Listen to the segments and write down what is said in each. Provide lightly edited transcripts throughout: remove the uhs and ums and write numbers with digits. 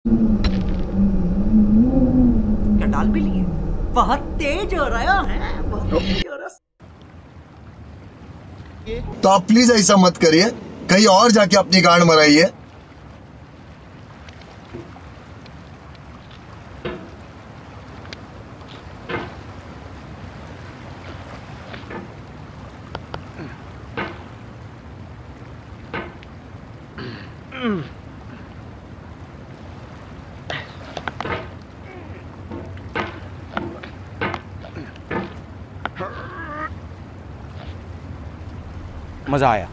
क्या डाल भी लिए? बहुत तेज हो रहा है, बहुत तेज हो रहा है। तो आप प्लीज ऐसा मत करिए, कहीं और जाके अपनी गांड मराइए। मजा आया।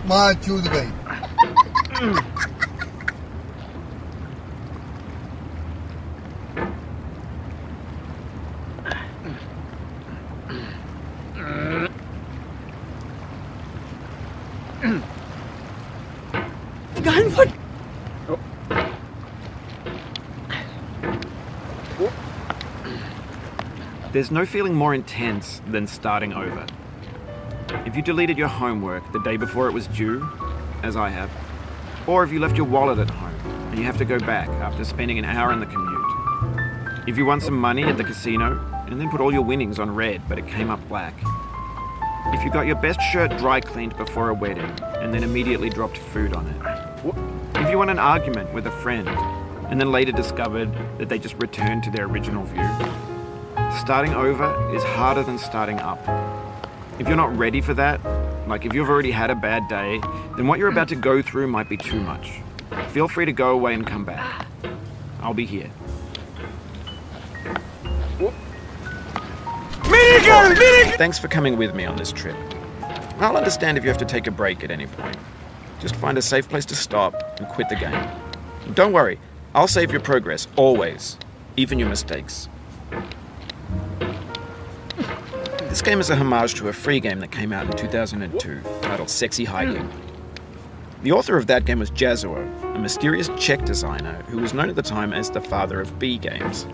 माँ चूत गई। There's no feeling more intense than starting over. If you deleted your homework the day before it was due, as I have, or if you left your wallet at home and you have to go back after spending an hour in the commute. If you won some money at the casino and then put all your winnings on red but it came up black. If you got your best shirt dry cleaned before a wedding and then immediately dropped food on it. If you won an argument with a friend and then later discovered that they just returned to their original view. Starting over is harder than starting up. If you're not ready for that, like if you've already had a bad day, then what you're about to go through might be too much. Feel free to go away and come back. I'll be here. Thanks for coming with me on this trip. I'll understand if you have to take a break at any point. Just find a safe place to stop and quit the game. Don't worry, I'll save your progress, always. Even your mistakes. This game is a homage to a free game that came out in 2002, titled Sexy Hiking. The author of that game was Jazuo, a mysterious Czech designer who was known at the time as the father of B games.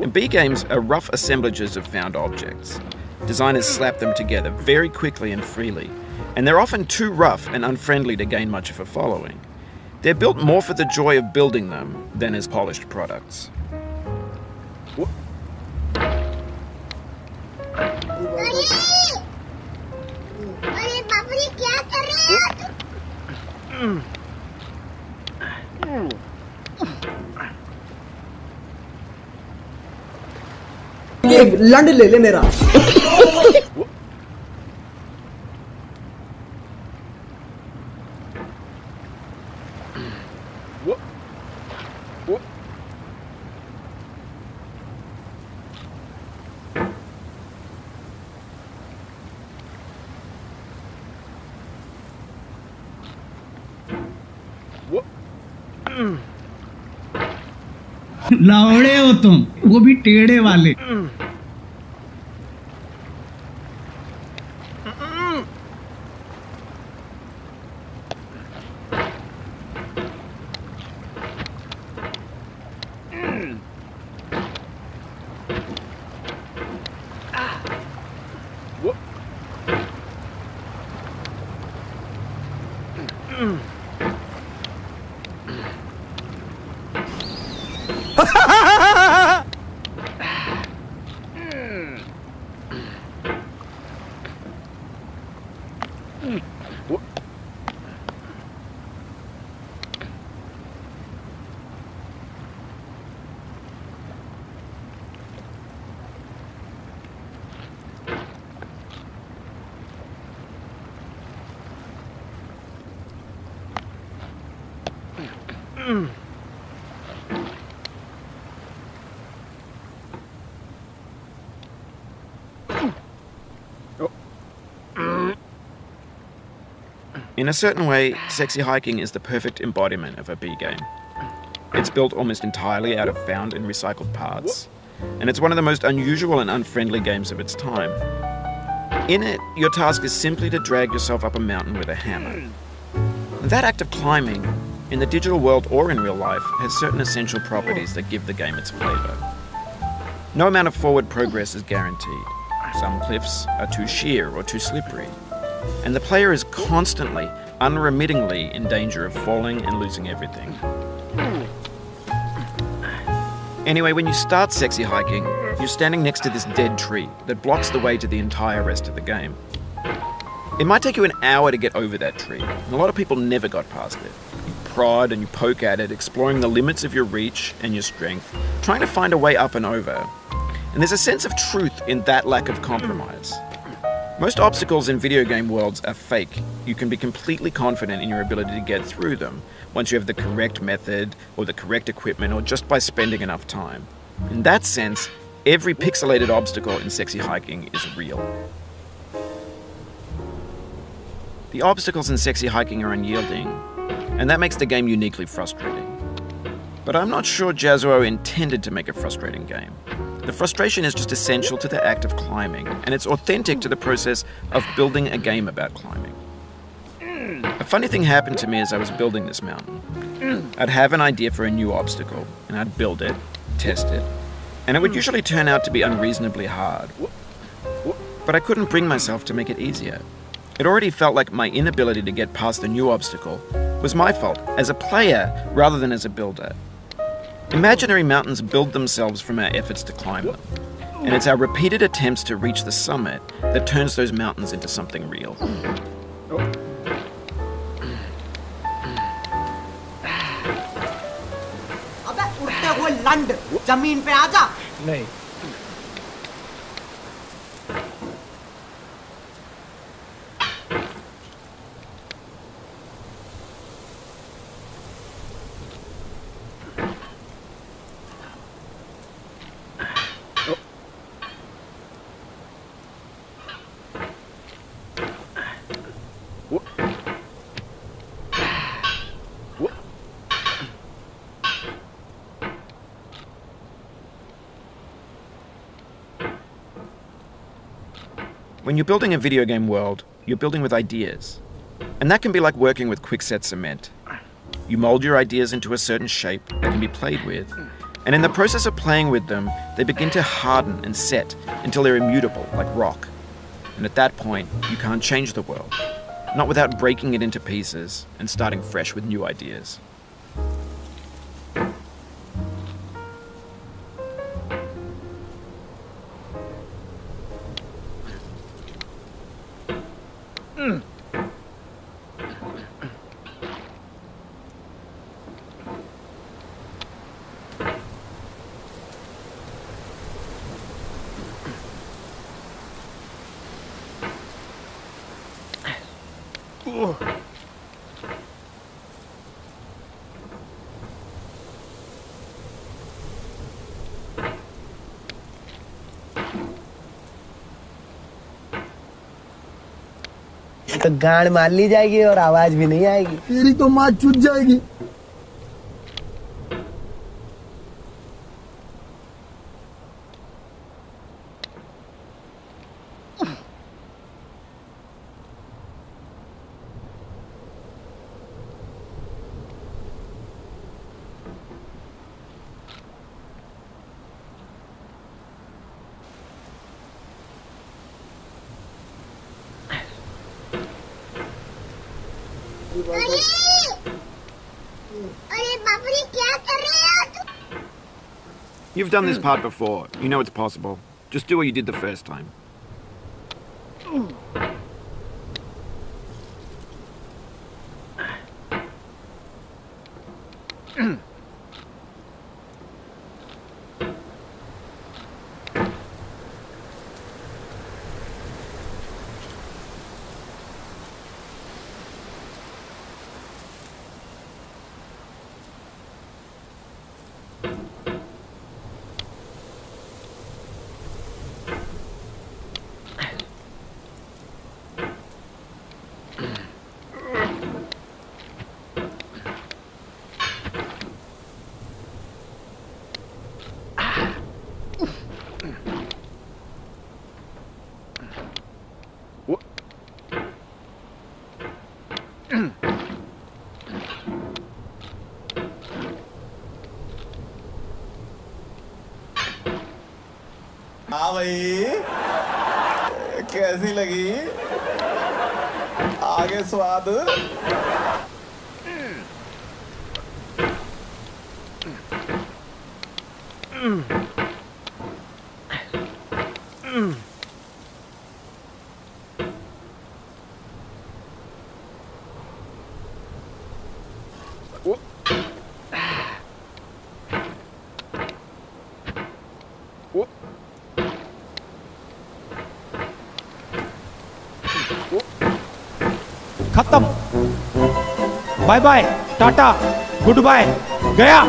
And B games are rough assemblages of found objects. Designers slap them together very quickly and freely, and they're often too rough and unfriendly to gain much of a following. They're built more for the joy of building them than as polished products. लंड ले ले मेरा। लावड़े हो तुम, वो भी टेढ़े वाले। In a certain way, Sexy Hiking is the perfect embodiment of a B game. It's built almost entirely out of found and recycled parts, and it's one of the most unusual and unfriendly games of its time. In it, your task is simply to drag yourself up a mountain with a hammer. That act of climbing, in the digital world or in real life, has certain essential properties that give the game its flavour. No amount of forward progress is guaranteed. Some cliffs are too sheer or too slippery, and the player is constantly, unremittingly in danger of falling and losing everything. Anyway, when you start sexy hiking, you're standing next to this dead tree that blocks the way to the entire rest of the game. It might take you an hour to get over that tree, and a lot of people never got past it. You prod and you poke at it, exploring the limits of your reach and your strength, trying to find a way up and over. And there's a sense of truth in that lack of compromise. Most obstacles in video game worlds are fake. You can be completely confident in your ability to get through them once you have the correct method or the correct equipment or just by spending enough time. In that sense, every pixelated obstacle in sexy hiking is real. The obstacles in sexy hiking are unyielding, and that makes the game uniquely frustrating. But I'm not sure Jazzuo intended to make a frustrating game. The frustration is just essential to the act of climbing, and it's authentic to the process of building a game about climbing. A funny thing happened to me as I was building this mountain. I'd have an idea for a new obstacle, and I'd build it, test it, and it would usually turn out to be unreasonably hard. But I couldn't bring myself to make it easier. It already felt like my inability to get past the new obstacle was my fault as a player rather than as a builder. Imaginary mountains build themselves from our efforts to climb them, and it's our repeated attempts to reach the summit that turns those mountains into something real. अबे उड़ते हुए लंड जमीन पे आजा नहीं When you're building a video game world, you're building with ideas. And that can be like working with quickset cement. You mold your ideas into a certain shape that can be played with, and in the process of playing with them, they begin to harden and set until they're immutable, like rock. And at that point, you can't change the world, not without breaking it into pieces and starting fresh with new ideas. तो गांड मार ली जाएगी और आवाज भी नहीं आएगी तेरी तो माँ चुट जाएगी You've done this part before. You know it's possible. Just do what you did the first time. हाँ भाई, कैसी लगी? आगे स्वाद। खत्म, bye bye, tata, good bye, गया।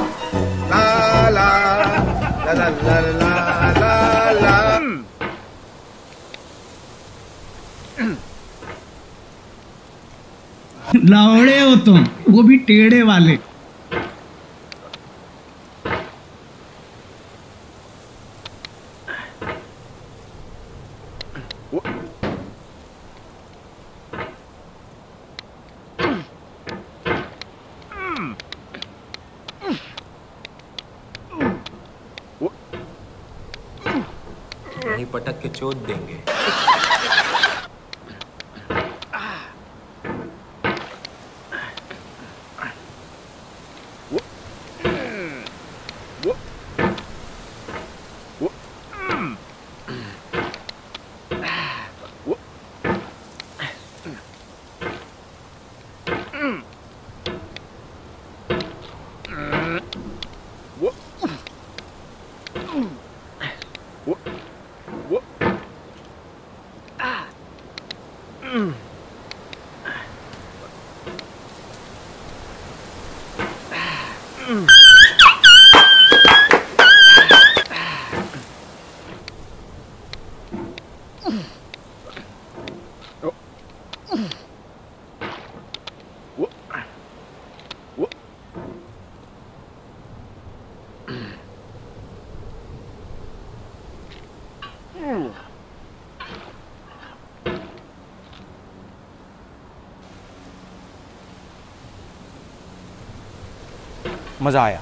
ला ला ला ला ला ला ला ला। लौड़े हो तुम, वो भी टेढ़े वाले। वहीं पटक के चोट देंगे। मजा आया।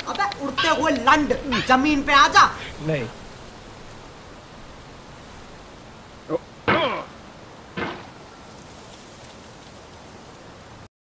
अबे उड़ते हुए लंड, जमीन पे आजा। नहीं।